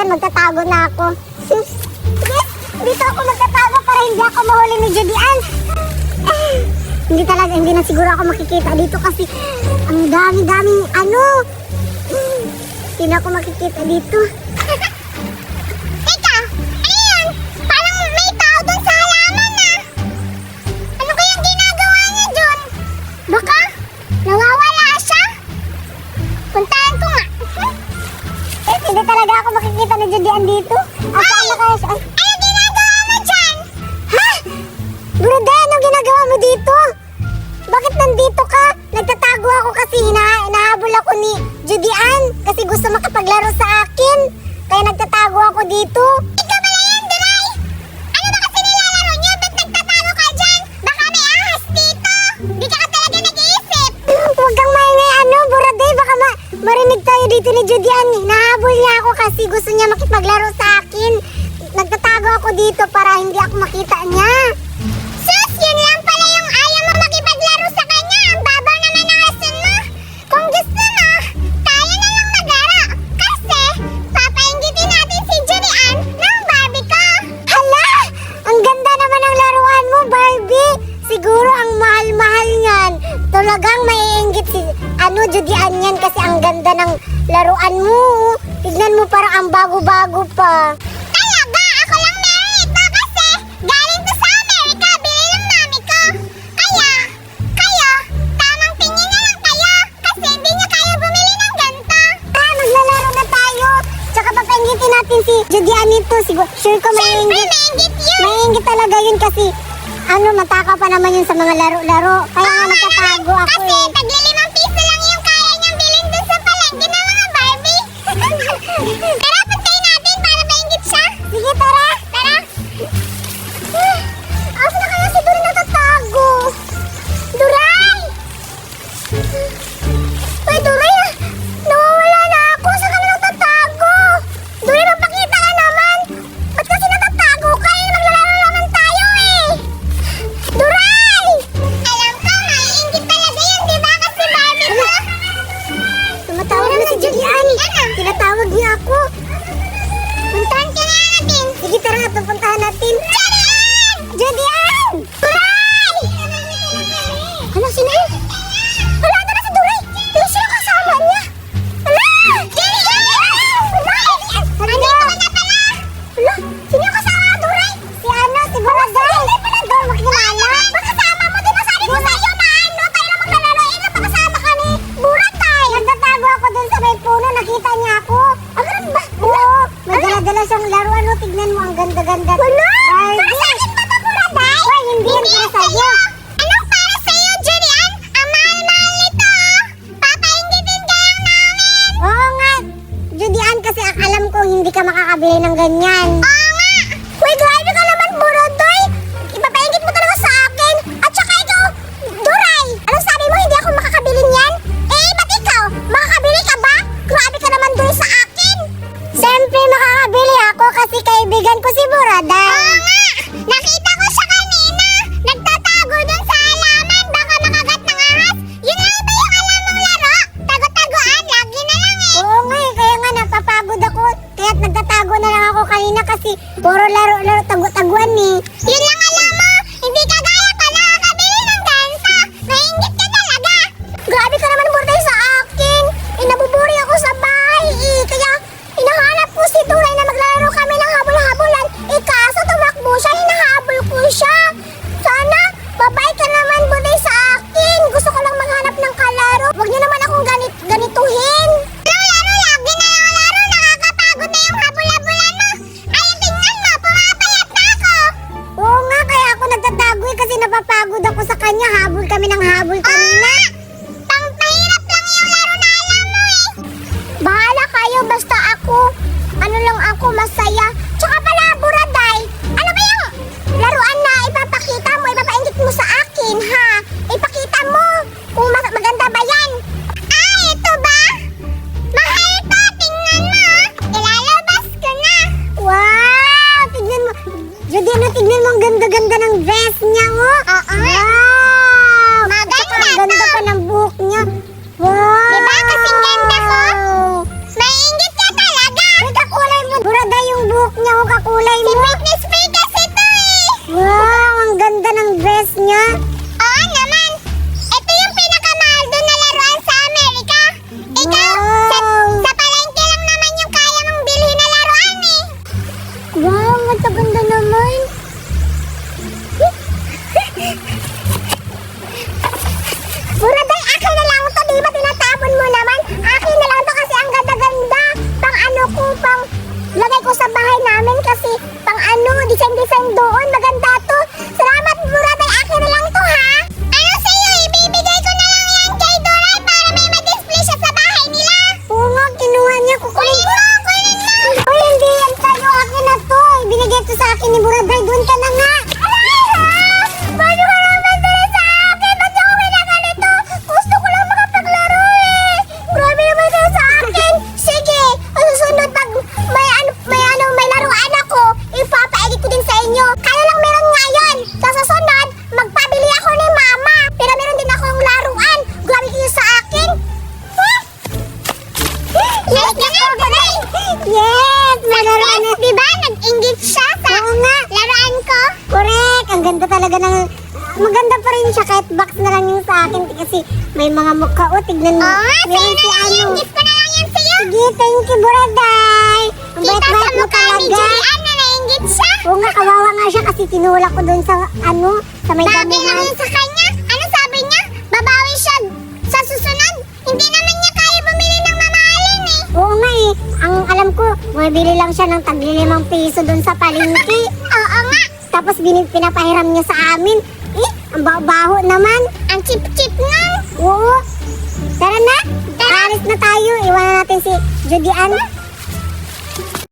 Ayan, magtatago na ako. Sis, dito ako magtatago para hindi ako mahuli ni Judian. Hindi na siguro ako makikita dito kasi ang dami-daming ano. Hindi na ako makikita dito. Teka, ano yan? Parang may tao dun sa halaman ah. Ano kayang ginagawa niya dun? Baka nawawala siya? Puntahan ko nga. Hindi talaga ako makikita ni Judian dito. Asaan na kaya siya? Ano ginagawa mo dyan? Ha? Bruda, anong ginagawa mo dito? Bakit nandito ka? Nagtatago ako kasi hinahabol ako ni Judian kasi gusto makapaglaro sa akin. Kaya nagtatago ako dito. Ikaw ba yan, Duray? Ano ba kasi nilalaro niyo? Ba't nagtatago ka dyan? Baka may ahas dito. Di ka talaga nag-iisip. Huwag kang maingay Buraday. Baka marinig tayo dito ni Judian. Hinahabol niya ako kasi gusto niya makipaglaro sa akin. Nagtatago ako dito para hindi ako makita niya. Sus, yun lang pala yung ayaw mo makipaglaro sa kanya. Ang babaw naman ng rason mo. Kung gusto mo, tayo na lang maglaro. Kasi, papainggitin natin si Judian ng Barbie ko. Hala! Ang ganda naman ng laruan mo, Barbie. Siguro ang mahal-mahal niyan. Talagang maiinggit si Judian yan kasi ang ganda ng laruan mo. Tignan mo parang ang bago-bago pa. Talaga? Ako lang meron ito kasi galing to sa Amerika. Bili ng mami ko. Kaya, kayo, tamang tingin na lang kayo kasi hindi niya kaya bumili ng ganito. Maglalaro na tayo. Tsaka papainggitin natin si Judian nito. Sure ko maiinggit. Siyempre, maiinggit yun. Maiinggit talaga yun kasi mataka pa naman yun sa mga laro-laro. Kaya nga nagtatago ako kasi tagli-5 piso lang yung kaya niyang bilhin dun sa palengke ng mga Barbie. Tara, puntayin natin para maingit siya. Sige, tara. Tara. Asa na kaya si Duray natatago? Duray! Ay, Duray! Nawawala na ako. Saan ka na natatago? Duray, magpakita ka naman. Ba't kasi natatago ka? Maglalaro naman tayo eh. Duray! Alam ko, maiingit talaga yun, di ba? Kasi Barbie ko. Tumatawag na si Judian. Tinatawag niya ako. Puntahan ka na natin. Sige, tara. Pupuntahan natin. Judian! Judian! Duray! Hala, sino yun? Hala, ito na si Duray. Pero sino kasama niya? Hala! Judian! Hala! Andito ka na pala. Hala, sino yung kasama ka, Duray? Si Buraday. Hindi pa na doon makilala. Makasama mo, di ba sabi ko sa'yo na tayo na maglalaro. Napakasama ka ni Buratay! Nagtatago ako dun sa may puno. Nakita niya ako. Ang ganun ba? Oo. May dala-dala siyang laruan. Tignan mo, ang ganda-ganda. Wala! Barbie. Para sa akin ba ito, Buraday? Why, hindi yan para sa'yo. Anong para sa'yo, Julian? Ang mahal-mahal nito. Papainggitin kayo namin. Oo nga. Judian, kasi alam ko hindi ka makakabili ng ganyan. Oo nga. Uy, grabe ka naman, Buraday. Ipapaingit mo talaga sa akin. At saka ikaw, Duray. Anong sabi mo, hindi ako makakabili niyan? Eh, ba't ikaw? Makakabili ka ba? Grabe ka naman doon sa akin. Siyempre, makakabili ako kasi kaibigan ko si Buraday. Oo nga. Nakita ko siya kanina. Nagtatago dun sa halaman. Baka makagat ng ahas. Yun lang ba yung alam mong laro? Tago-taguan. Lagi na lang eh. Oo nga eh, kaya nga napapagod ako. Kaya't nagtatago na lang ako kanina kasi puro laro-laro tagu-taguan eh. Yun lang alam mo. Hindi ka gaya ka nakakabili ng ganito. Maingit ka talaga. Grabe ka naman, Buraday, sa akin. Nabuburi ako sa bahay eh. Kaya hinahanap ko si Duray na maglalaro kami ng habol-habolan. Kaso tumakbo siya, hinahabol ko siya. Sana, babay ka naman, Buraday, sa akin. Gusto ko lang maghanap ng kalaro. Huwag niyo naman akong ganituhin. Laro, lagi na yung laro. Nakakapagod na yung habol-habolan mo. Ay, tingnan mo. Pumapayat na ako. Oo nga, kaya ako nagtatago eh kasi napapagod ako sa kanya. Habol kami ng habol kanina. Pangpahirap lang yung laro na alam mo eh. Bahala kayo, basta ako. Ano lang ako, masaya. Tsaka pala, Buraday, ano ba yung laruan na ipapakita mo, ipapaingit mo sa akin, ha? Ipakita mo kung maganda ba yan. Ah, ito ba? Mahal to. Tingnan mo. Ilalabas ko na. Wow! Tignan mo. Judian, tignan mo, ang ganda-ganda ng dress niya, oh. Oo. Wow! Maganda Tsaka ang ganda to. pa ng buhok niya. Wow! Diba kasing ganda ko? Maingit ka talaga. May kakulay mo, Buraday. buhok niya o kakulay mo. Si Britney Spears ito eh. Wow, ang ganda ng dress niya. Oo naman. Ito yung pinakamahal doon na laruan sa Amerika. Ikaw, sa palengke lang naman yung kaya mong bilhin na laruan eh. Wow, ang ganda naman. Buraday, akin na lang to. Di ba tinatapon mo naman? Akin na lang to kasi ang ganda-ganda. Pang ano ko, pang lagay ko sa bahay namin kasi pang ano, design-design doon. Maganda to. Salamat, Buraday. Akin na lang to, ha? Ano sa'yo, ibibigay ko na lang yan kay Doray para may ma-display siya sa bahay nila. Oo nga, kinuha niya. Kukunin ko. Kunin mo. Uy, hindi yan tayo. Akin na to. Ibinigay to sa akin ni Buraday. Doon ka na nga. Paano ka naman dala sa akin? Ba't ako kinaganito? Gusto ko lang makapaglaro eh. Grabe naman kayo sa akin. Sige, susunod pag may laruan ako, ipapaedit ko din sa inyo. Kaya lang meron ngayon. Sa susunod, magpabili ako ni Mama. Pero meron din akong laruan. Grabe kayo sa akin. Yes, Doray. Yes, may laruan na. Diba? Nag-ingit siya sa Oo nga. laruan ko. Correct. Ang ganda talaga ng... Maganda pa rin siya kahit box na lang yung sa akin kasi may mga mukha. O, tignan mo. Oo nga, Meron sa'yo na lang yan. Gift ko na lang yan sa'yo. Sige, thank you, Buraday. Ang Kita sa bait-bait mo mukha ni talaga. Julian na nainggit siya. Oo nga, kawawa nga siya kasi tinulak ko doon sa sa may Bagay lang damuhan. yun sa kanya. Ano sabi niya? Babawi siya sa susunod. Hindi naman niya kaya bumili ng mamahalin eh. Oo nga eh. Ang alam ko, mabili lang siya ng tig-5 piso doon sa palengke. Oo nga. Tapos pinapahiram niya sa amin. Eh, ang baho naman. Ang chip-chip nun. Oo. Tara na. Alis na tayo. Iwanan natin si Judy Ann.